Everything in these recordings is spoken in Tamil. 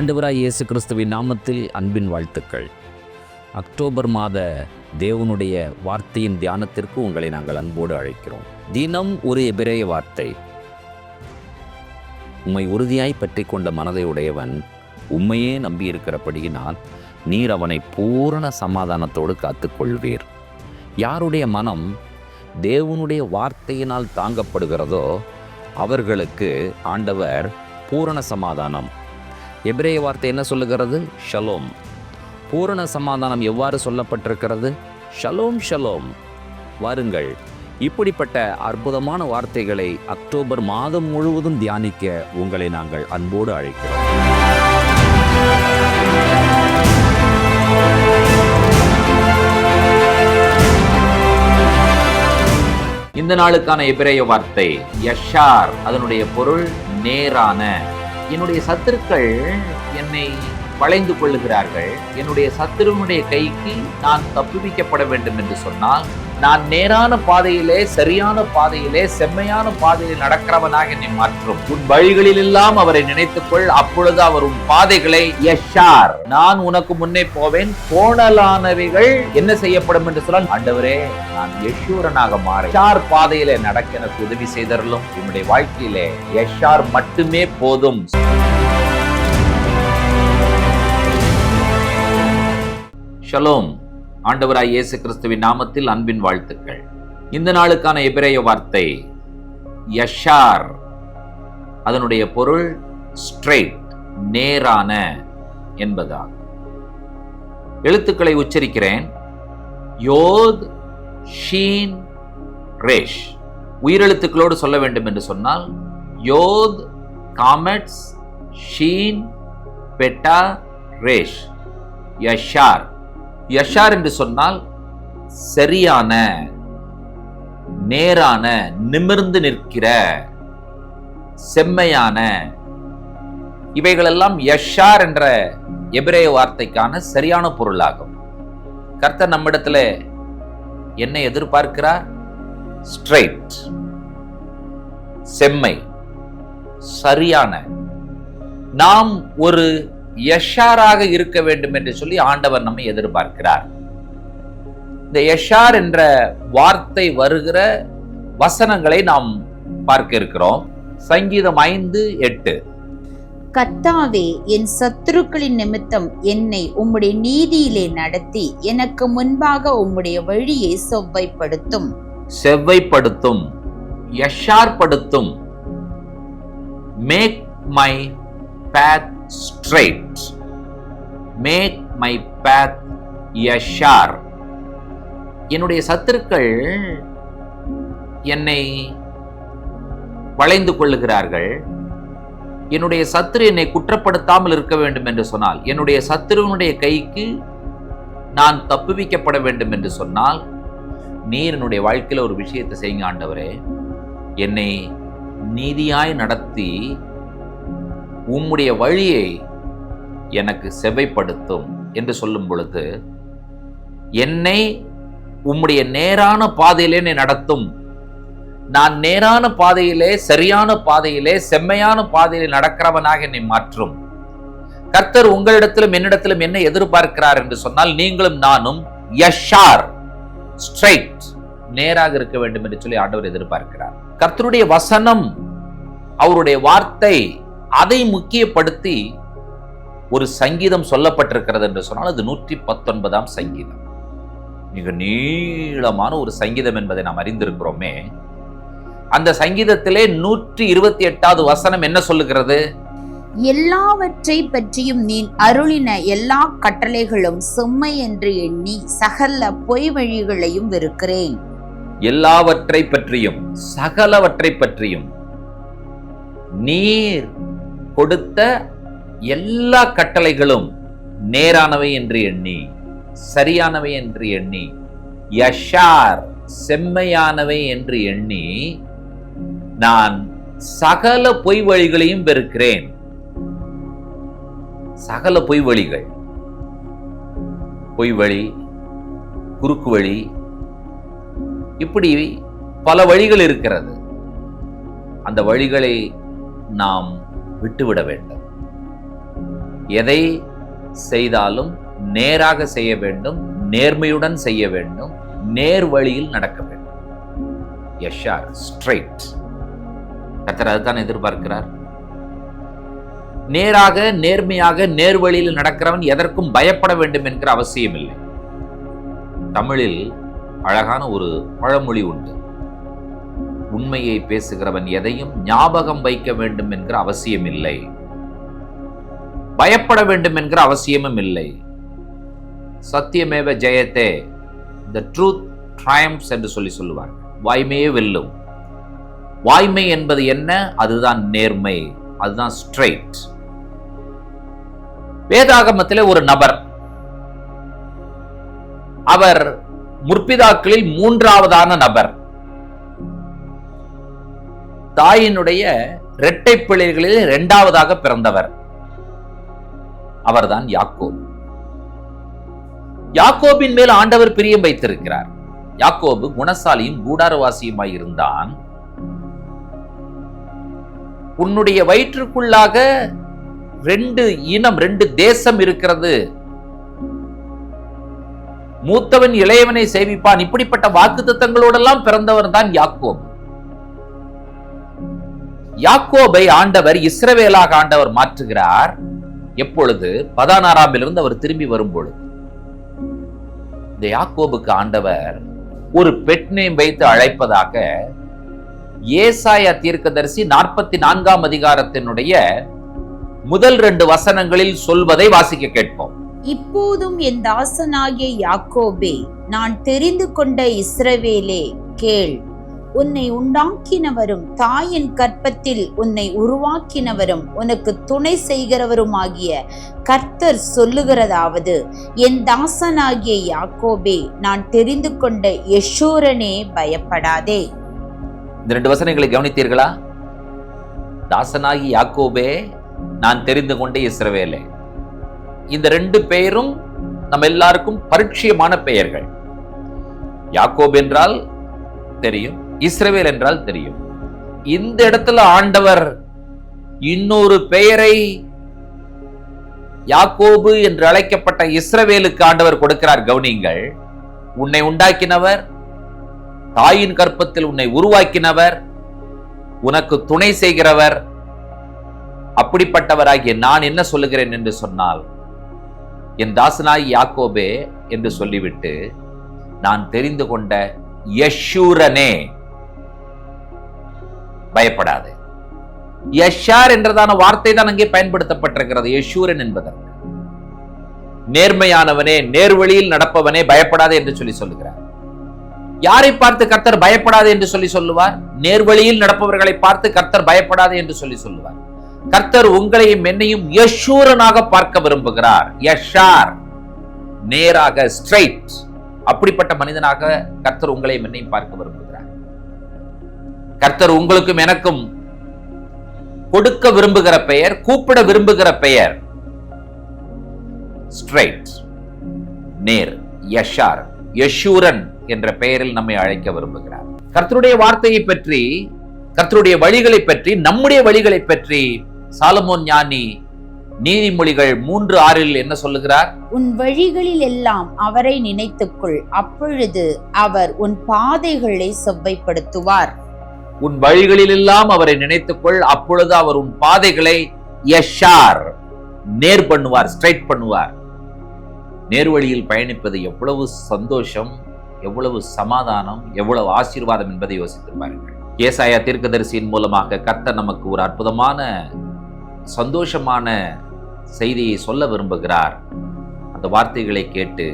ஆண்டவராய் இயேசு கிறிஸ்துவின் நாமத்தில் அன்பின் வாழ்த்துக்கள். அக்டோபர் மாத தேவனுடைய வார்த்தையின் தியானத்திற்கு உங்களை நாங்கள் அன்போடு அழைக்கிறோம். தினம் ஒரு எபிரேய வார்த்தை. உம்மை உறுதியாய் பற்றி கொண்ட மனதை உடையவன் உம்மையே நம்பியிருக்கிறபடியினால் நீர் அவனை பூரண சமாதானத்தோடு காத்துக்கொள்வீர். யாருடைய மனம் தேவனுடைய வார்த்தையினால் தாங்கப்படுகிறதோ அவர்களுக்கு ஆண்டவர் பூரண சமாதானம். எபிரேய வார்த்தை என்ன சொல்லுகிறது? ஷலோம். பூரண சமாதானம் எவ்வாறு சொல்லப்பட்டிருக்கிறது? Shalom shalom. வாருங்கள், இப்படிப்பட்ட அற்புதமான வார்த்தைகளை அக்டோபர் மாதம் முழுவதும் தியானிக்க உங்களை நாங்கள் அன்போடு அழைக்கிறோம். இந்த நாளுக்கான எபிரேய வார்த்தை யஷார். அதனுடைய பொருள் நேரான. என்னுடைய சத்துருக்கள் என்னை வளைந்து கொள்ளுகிறார்கள். என்னுடைய சத்துருவனுடைய கைக்கு நான் தப்புவிக்கப்பட வேண்டும் என்று சொன்னால், நான் நேரான பாதையிலே, சரியான பாதையிலே, செம்மையான பாதையிலே நடக்கிறவனாக என்னை மாற்றும். உன் வழிகளில் எல்லாம் அவரை நினைத்துக்கொள், அப்பொழுது அவர் உன் பாதைகளை யஷார். நான் உனக்கு முன்னே போவேன், கோணலானவைகள் என்ன செய்யப்படும் என்று சொன்னால், ஆண்டவரே நான் யஷூரனாக மாற யஷார் பாதையிலே நடக்க எனக்கு உதவி செய்தருளும். என்னுடைய வாழ்க்கையிலே யஷார் மட்டுமே போதும். ஷலோம். ஆண்டவராய் இயேசு கிறிஸ்துவின் நாமத்தில் அன்பின் வாழ்த்துக்கள். இந்த நாளுக்கான எபிரேய வார்த்தை யஷார். அதனுடைய பொருள் ஸ்ட்ரெயிட், நேரான என்பதாகும். எழுத்துக்களை உச்சரிக்கிறேன். யோத், ஷீன், ரேஷ். உயிரெழுத்துக்களோடு சொல்ல வேண்டும் என்று சொன்னால் யோத், காமெட்ஸ், ஷீன், பெட்டா, ரேஷ். யஷார். யஷார் என்று சொன்னால் சரியான, நேரான, நிமிர்ந்து நிற்கிற, செம்மையான. இவைகளெல்லாம் யஷார் என்ற எபிரேய வார்த்தைக்கான சரியான பொருளாகும். கர்த்தர் நம்மிடத்துல என்ன எதிர்பார்க்கிறார்? ஸ்ட்ரைட், செம்மை, சரியான. நாம் ஒரு யஷாராக இருக்க வேண்டும் என்று சொல்லி ஆண்டவர் நம்மை எதிர்பார்க்கிறார். இந்த யஷார் என்ற வார்த்தை வருகிற வசனங்களை நாம் பார்க்க இருக்கிறோம். சங்கீதம் 5:8. கர்த்தாவே, என் சத்துருக்களின் நிமித்தம் என்னை உம்முடைய நீதியிலே நடத்தி எனக்கு முன்பாக உம்முடைய வழியை செவ்வைப்படுத்தும். செவ்வைப்படுத்தும், யஷார்படுத்தும். Make my path straight. Make my path yashar. என்னுடைய சத்துருக்கள் என்னை வளைந்து கொள்ளுகிறார்கள். என்னுடைய சத்துரு என்னை குற்றப்படுத்தாமல் இருக்க வேண்டும் என்று சொன்னால், என்னுடைய சத்துருவனுடைய கைக்கு நான் தப்புவிக்கப்பட வேண்டும் என்று சொன்னால், நீர் என்னுடைய வாழ்க்கையில் ஒரு விஷயத்தை செய்யுங்க ஆண்டவரே. என்னை நீதியாய் நடத்தி உம்முடைய வழியை எனக்கு செவ்வைப்படுத்தும் என்று சொல்லும் பொழுது, என்னை உம்முடைய நேரான பாதையிலே என்னை நடத்தும். நான் நேரான பாதையிலே, சரியான பாதையிலே, செம்மையான பாதையிலே நடக்கிறவனாக என்னை மாற்றும். கர்த்தர் உங்களிடத்திலும் என்னிடத்திலும் என்ன எதிர்பார்க்கிறார் என்று சொன்னால், நீங்களும் நானும் யஷார், ஸ்ட்ரைட், நேராக இருக்க வேண்டும் என்று சொல்லி ஆண்டவர் எதிர்பார்க்கிறார். கர்த்தருடைய வசனம், அவருடைய வார்த்தை, அதை முக்கியப்படுத்தி ஒரு சங்கீதம் சொல்லப்பட்டிருக்கிறது என்று சொன்னால் அது 119ஆம் சங்கீதம். மிக நீளமான ஒரு சங்கீதம் என்பதை நாம் அறிந்திருக்கிறோமே. அந்த சங்கீதத்திலே 128வது வசனம் என்ன சொல்லுகிறது? எல்லாவற்றை பற்றியும் நீ அருளின எல்லா கட்டளைகளும் செம்மை என்று எண்ணி சகல பொய் வழிகளையும் வெறுக்கிறேன். எல்லாவற்றை பற்றியும், சகலவற்றை பற்றியும், நீர் கொடுத்த எல்லா கட்டளைகளும் நேரானவை என்று எண்ணி, சரியானவை என்று எண்ணி, யஷார், செம்மையானவை என்று எண்ணி, நான் சகல பொய் வழிகளையும் வெறுக்கிறேன். சகல பொய் வழிகள், பொய் வழி, குறுக்கு வழி, இப்படி பல வழிகள் இருக்கிறது. அந்த வழிகளை நாம் விட்டுவிட வேண்டும். எதை செய்தாலும் நேராக செய்ய வேண்டும், நேர்மையுடன் செய்ய வேண்டும், நேர் வழியில் நடக்க வேண்டும். யஷார், ஸ்ட்ரைட். கர்த்தர் அதுதான் எதிர்பார்க்கிறார். நேராக, நேர்மையாக, நேர்வழியில் நடக்கிறவன் எதற்கும் பயப்பட வேண்டும் என்கிற அவசியம் இல்லை. தமிழில் அழகான ஒரு பழமொழி உண்டு. உண்மையை பேசுகிறவன் எதையும் ஞாபகம் வைக்க வேண்டும் என்கிற அவசியம் இல்லை, பயப்பட வேண்டும் என்கிற அவசியமும் இல்லை. சத்தியமேவ ஜெயத்தே, the truth triumphs என்று சொல்லுவார். வாய்மையே வெல்லும். வாய்மை என்பது என்ன? அதுதான் நேர்மை, அதுதான் ஸ்ட்ரைட். வேதாகமத்திலே ஒரு நபர், அவர் முற்பிதாக்களில் மூன்றாவதான நபர். தாயினுடைய இரட்டை பிள்ளைகளில் இரண்டாவதாக பிறந்தவர். அவர்தான் யாக்கோபு. யாக்கோபின் மேல் ஆண்டவர் பிரியம் வைத்திருக்கிறார். யாக்கோபு குணசாலியும் கூடாரவாசியுமாய் இருந்தான். உன்னுடைய வயிற்றுக்குள்ளாக ரெண்டு இனம், ரெண்டு தேசம் இருக்கிறது, மூத்தவன் இளையவனை சேவிப்பான், இப்படிப்பட்ட வாக்குத்தத்தங்களோடெல்லாம் பிறந்தவர் தான் யாக்கோபு. யாக்கோபை ஆண்டவர் இஸ்ரவேலாக ஆண்டவர் மாற்றுகிறார். எப்பொழுது? 16 அவர் திரும்பி வரும்பொழுது. இந்த யாக்கோபுக்கு ஆண்டவர் ஒரு பெட் நேம் வைத்து அழைப்பதாக ஏசாயா தீர்க்கதரிசி 44 அதிகாரத்தினுடைய முதல் 2 வசனங்களில் சொல்வதை வாசிக்க கேட்போம். இப்போதும் என் தாசனாகிய யாக்கோபே, நான் தெரிந்து கொண்ட இஸ்ரவேலே கேள். உன்னை உண்டாக்கினவரும் தாயின் கற்பத்தில் உன்னை உருவாக்கினவரும் உனக்கு துணை செய்கிறவருமாகிய கர்த்தர் சொல்லுகிறதாவது, என் தாசனாகிய யாக்கோபே, நான் தெரிந்து கொண்ட யெஷூரனே, பயப்படாதே. இந்த 2 வசனங்களை கவனித்தீர்களா? தாசனாகி யாக்கோபே, நான் தெரிந்து கொண்ட இஸ்ரவேலே. இந்த 2 பெயரும் நம்ம எல்லாருக்கும் பரிச்சயமான பெயர்கள். யாக்கோபு என்றால் தெரியும், இஸ்ரவேல் என்றால் தெரியும். இந்த இடத்துல ஆண்டவர் இன்னொரு பெயரை யாக்கோபு என்று அழைக்கப்பட்ட இஸ்ரவேலுக்கு ஆண்டவர் கொடுக்கிறார். கவனிங்கள். உன்னை உண்டாக்கினவர், தாயின் கற்பத்தில் உன்னை உருவாக்கினவர், உனக்கு துணை செய்கிறவர், அப்படிப்பட்டவராகிய நான் என்ன சொல்லுகிறேன் என்று சொன்னால், என் தாசனாய் யாக்கோபே என்று சொல்லிவிட்டு, நான் தெரிந்து கொண்ட யெஷூரனே, பயப்படாது. யஷார் என்றதான வார்த்தை தான் அங்கே பயன்படுத்தப்பட்டிருக்கிறது. யெஷூரன் என்பதற்கு நேர்மையானவனே, நேர்வழியில் நடப்பவனே, பயப்படாதே என்று சொல்லுகிறார். யாரை பார்த்து கர்த்தர் பயப்படாது என்று சொல்லுவார்? நேர்வழியில் நடப்பவர்களை பார்த்து கர்த்தர் பயப்படாது என்று சொல்லுவார். கர்த்தர் உங்களையும் என்னையும் யெஷூரனாக பார்க்க விரும்புகிறார். யஷார், நேராக, ஸ்ட்ரைட். அப்படிப்பட்ட மனிதனாக கர்த்தர் உங்களையும் என்னையும் பார்க்க விரும்புகிறார். கர்த்தர் உங்களுக்கும் எனக்கும் கொடுக்க விரும்புகிற பெயர், கூப்பிட விரும்புகிற பெயர் ஸ்ட்ரைட், நேர், யஷார், யெஷூரன் என்ற பெயரில் நம்மை அழைக்க விரும்புகிறார். கர்த்தருடைய வார்த்தையை பற்றி, கர்த்தருடைய வழிகளை பற்றி, நம்முடைய வழிகளை பற்றி சாலமோன் ஞானி நீதிமொழிகள் 3:6 என்ன சொல்லுகிறார்? உன் வழிகளில் எல்லாம் அவரை நினைத்துக்கொள், அப்பொழுது அவர் உன் பாதைகளை செவ்வைப்படுத்துவார். உன் வழிகளில் எல்லாம் அவரை நினைத்துக்கொள், அப்பொழுது அவர் உன் பாதைகளை யஷார், நேர் பண்ணுவார், ஸ்ட்ரைட் பண்ணுவார். நேர்வழியில் பயணிப்பது எவ்வளவு சந்தோஷம், எவ்வளவு சமாதானம், எவ்வளவு ஆசீர்வாதம் என்பதை யோசித்து பாருங்கள். ஏசாயா தீர்க்கதரிசியின் மூலமாக கர்த்தர் நமக்கு ஒரு அற்புதமான சந்தோஷமான செய்தியை சொல்ல விரும்புகிறார். அந்த வார்த்தைகளை கேட்டு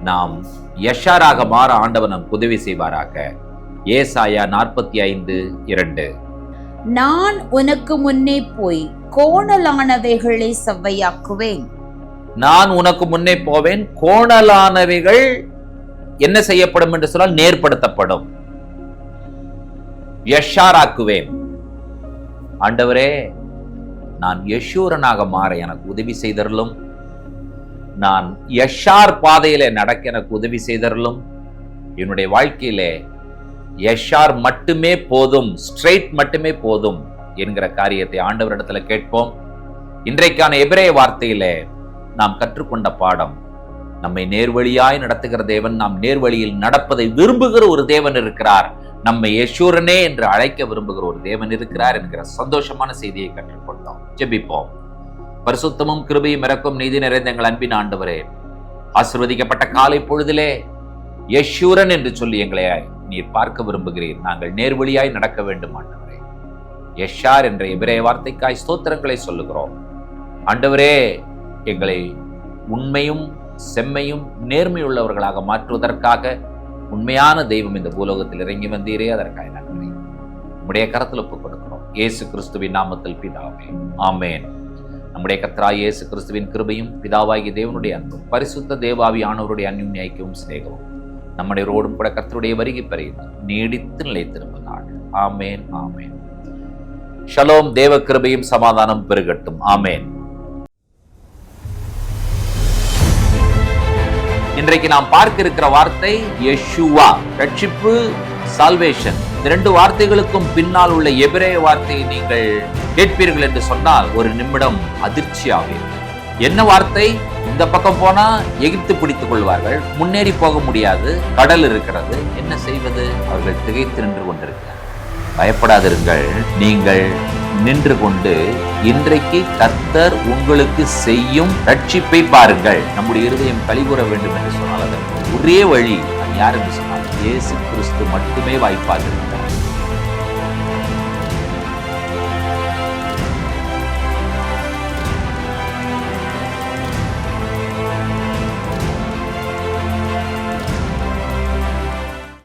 நாம் யஷாராக மாற ஆண்டவர் நமக்கு உதவி செய்வாராக. ஏசாயா 45:2. நான் உனக்கு முன்னே போய் கோணலானவைகளை செவ்வையாக்குவேன். நான் உனக்கு முன்னே போவேன், கோணலானவைகள் என்ன செய்யப்படும் என்று சொன்னால் நேர்படுத்தப்படும், யஷாராக்குவேன். ஆண்டவரே, நான் யெஷூரனாக மாற எனக்கு உதவி செய்தருளும். நான் யஷார் பாதையிலே நடக்க எனக்கு உதவி செய்தருளும். என்னுடைய வாழ்க்கையிலே யஷார் மட்டுமே போதும், ஸ்ட்ரைட் மட்டுமே போதும் என்கிற காரியத்தை ஆண்டவரிடத்துல கேட்போம். இன்றைக்கான எபிரேய வார்த்தையிலே நாம் கற்றுக்கொண்ட பாடம், நம்மை நேர்வழியாய் நடத்துகிற தேவன், நாம் நேர்வழியில் நடப்பதை விரும்புகிற ஒரு தேவன் இருக்கிறார், நம்மை யெஷூரனே என்று அழைக்க விரும்புகிற ஒரு தேவன் இருக்கிறார் என்கிற சந்தோஷமான செய்தியை கற்றுக்கொண்டோம். ஜெபிப்போம். பரிசுத்தமும் கிருபையும் இரக்கம் நீதி நிறைந்த எங்கள் அன்பின் ஆண்டவரே, ஆசீர்வதிக்கப்பட்ட காலை பொழுதிலே யெஷூரன் என்று சொல்லி எங்களை நீர் பார்க்க விரும்புகிறீர். நாங்கள் நேர்வழியாய் நடக்க வேண்டும் ஆண்டவரே. யெஷார் என்ற எபிரேய வார்த்தைக்காய் ஸ்தோத்திரங்களை சொல்லுகிறோம் ஆண்டவரே. எங்களை உண்மையும் செம்மையும் நேர்மையுள்ளவர்களாக மாற்றுவதற்காக உண்மையான தெய்வம் இந்த பூலோகத்தில் இறங்கி வந்தீரே, அதற்காக நன்றி. நம்முடைய கரத்தில் ஒப்புக் கொடுக்கிறோம் இயேசு கிறிஸ்துவின் நாமத்தில் பிதாவே, ஆமேன். நம்முடைய கர்த்தராகிய இயேசு கிறிஸ்துவின் கிருபையும் பிதாவாகிய தேவனுடைய அன்பும் பரிசுத்த தேவாவியானவருடைய அன்பின் ஐக்கியமும் சிநேகமும் நம்முடைய ரோடும் கூட கர்த்தருடைய வருகை பெறுகிறது நீடித்து நிலைத்திருப்பதாக. ஆமேன், ஆமேன். ஷலோம். தேவ கிருபையும் சமாதானம் பெருகட்டும். ஆமேன். இன்றைக்கு நாம் பார்க்க இருக்கிற வார்த்தை யெஷுவா, ரட்சிப்பு, சால்வேஷன். இந்த ரெண்டு வார்த்தைகளுக்கும் பின்னால் உள்ள எபிரேய வார்த்தையை நீங்கள் கேட்பீர்கள் என்று சொன்னால் ஒரு நிமிடம் அதிர்ச்சியாகும். என்ன வார்த்தை? இந்த பக்கம் போனா எகிப்து பிடித்துக் கொள்வார்கள், முன்னேறி போக முடியாது, கடல் இருக்கிறது, என்ன செய்வது? அவர்கள் திகைத்து நின்று கொண்டிருக்கிறார். பயப்படாதிருங்கள், நீங்கள் நின்று கொண்டு இன்றைக்கு கர்த்தர் உங்களுக்கு செய்யும் ரட்சிப்பை பாருங்கள். நம்முடைய இருதயம் கலிகூற வேண்டும் என்று சொன்னால் அதற்கு ஒரே வழி யார் என்று சொன்னால் இயேசு கிறிஸ்து மட்டுமே வாய்ப்பாக இருக்கிறார்.